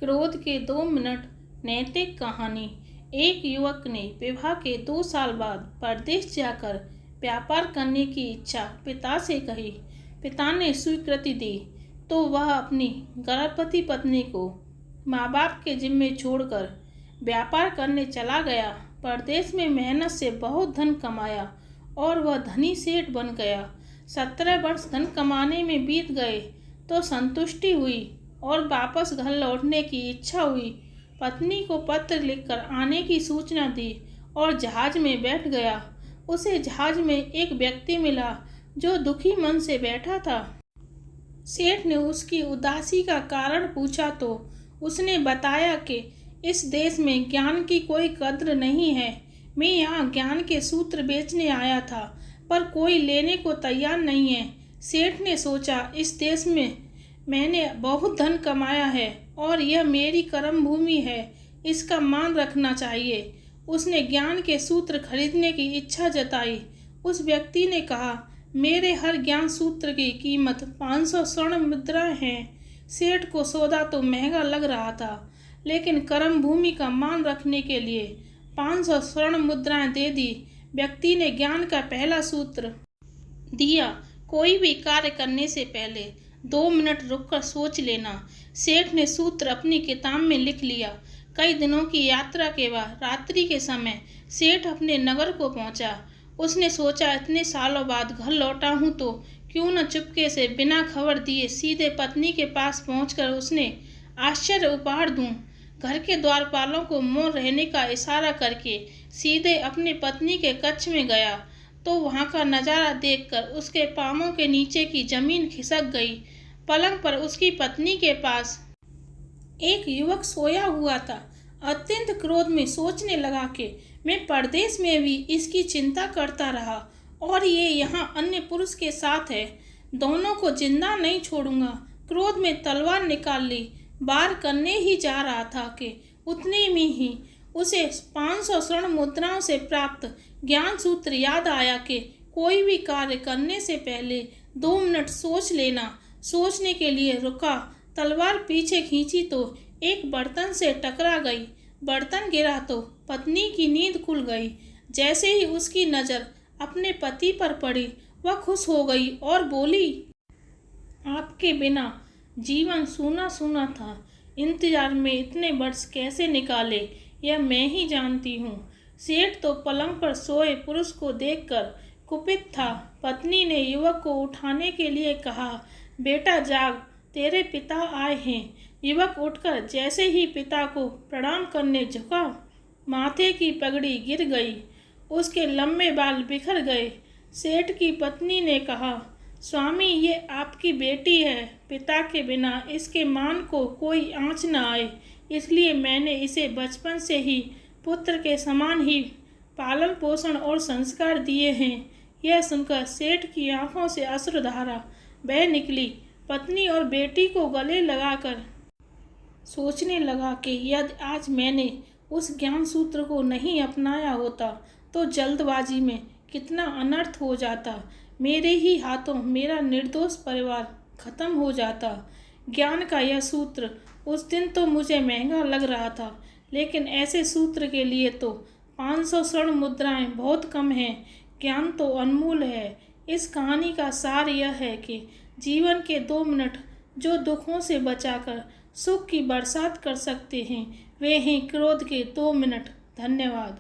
क्रोध के 2 मिनट। नैतिक कहानी। एक युवक ने विवाह के 2 साल बाद परदेश जाकर व्यापार करने की इच्छा पिता से कही। पिता ने स्वीकृति दी तो वह अपनी गर्भवती पत्नी को माँ बाप के जिम्मे छोड़कर व्यापार करने चला गया। परदेश में मेहनत से बहुत धन कमाया और वह धनी सेठ बन गया। 17 वर्ष धन कमाने में बीत गए तो संतुष्टि हुई और वापस घर लौटने की इच्छा हुई। पत्नी को पत्र लिखकर आने की सूचना दी और जहाज में बैठ गया। उसे जहाज में एक व्यक्ति मिला जो दुखी मन से बैठा था। सेठ ने उसकी उदासी का कारण पूछा तो उसने बताया कि इस देश में ज्ञान की कोई कद्र नहीं है। मैं यहाँ ज्ञान के सूत्र बेचने आया था पर कोई लेने को तैयार नहीं है। सेठ ने सोचा, इस देश में मैंने बहुत धन कमाया है और यह मेरी कर्म भूमि है, इसका मान रखना चाहिए। उसने ज्ञान के सूत्र खरीदने की इच्छा जताई। उस व्यक्ति ने कहा, मेरे हर ज्ञान सूत्र की कीमत 500 स्वर्ण मुद्राएं हैं। सेठ को सौदा तो महंगा लग रहा था, लेकिन कर्म भूमि का मान रखने के लिए 500 स्वर्ण मुद्राएं दे दी। व्यक्ति ने ज्ञान का पहला सूत्र दिया, कोई भी कार्य करने से पहले 2 मिनट रुककर सोच लेना। सेठ ने सूत्र अपनी किताब में लिख लिया। कई दिनों की यात्रा के बाद रात्रि के समय सेठ अपने नगर को पहुंचा। उसने सोचा, इतने सालों बाद घर लौटा हूं तो क्यों न चुपके से बिना खबर दिए सीधे पत्नी के पास पहुंचकर उसने आश्चर्य उपहार दूं। घर के द्वारपालों को मौन रहने का इशारा करके सीधे अपनी पत्नी के कक्ष में गया तो वहां का नजारा देखकर उसके पांवों के नीचे की जमीन खिसक गई। पलंग पर उसकी पत्नी के पास एक युवक सोया हुआ था। अत्यंत क्रोध में सोचने लगा कि मैं परदेश में भी इसकी चिंता करता रहा और ये यहाँ अन्य पुरुष के साथ है। दोनों को जिंदा नहीं छोड़ूंगा। क्रोध में तलवार निकाल ली। वार करने ही जा रहा था कि उतने में ही उसे 500 स्वर्ण मुद्राओं से प्राप्त ज्ञान सूत्र याद आया कि कोई भी कार्य करने से पहले 2 मिनट सोच लेना। सोचने के लिए रुका, तलवार पीछे खींची तो एक बर्तन से टकरा गई। बर्तन गिरा तो पत्नी की नींद खुल गई। जैसे ही उसकी नज़र अपने पति पर पड़ी वह खुश हो गई और बोली, आपके बिना जीवन सूना सूना था। इंतजार में इतने वर्ष कैसे निकाले यह मैं ही जानती हूँ। सेठ तो पलंग पर सोए पुरुष को देखकर कुपित था। पत्नी ने युवक को उठाने के लिए कहा, बेटा जाग, तेरे पिता आए हैं। युवक उठकर जैसे ही पिता को प्रणाम करने झुका, माथे की पगड़ी गिर गई। उसके लंबे बाल बिखर गए। सेठ की पत्नी ने कहा, स्वामी ये आपकी बेटी है। पिता के बिना इसके मान को कोई आँच न आए, इसलिए मैंने इसे बचपन से ही पुत्र के समान ही पालन पोषण और संस्कार दिए हैं। यह सुनकर सेठ की आंखों से अश्रुधारा बह निकली। पत्नी और बेटी को गले लगाकर सोचने लगा कि यदि आज मैंने उस ज्ञान सूत्र को नहीं अपनाया होता तो जल्दबाजी में कितना अनर्थ हो जाता। मेरे ही हाथों मेरा निर्दोष परिवार खत्म हो जाता। ज्ञान का यह सूत्र उस दिन तो मुझे महंगा लग रहा था, लेकिन ऐसे सूत्र के लिए तो 500 स्वर्ण मुद्राएं बहुत कम हैं। ज्ञान तो अनमोल है। इस कहानी का सार यह है कि जीवन के 2 मिनट जो दुखों से बचाकर सुख की बरसात कर सकते हैं वे हैं क्रोध के 2 मिनट। धन्यवाद।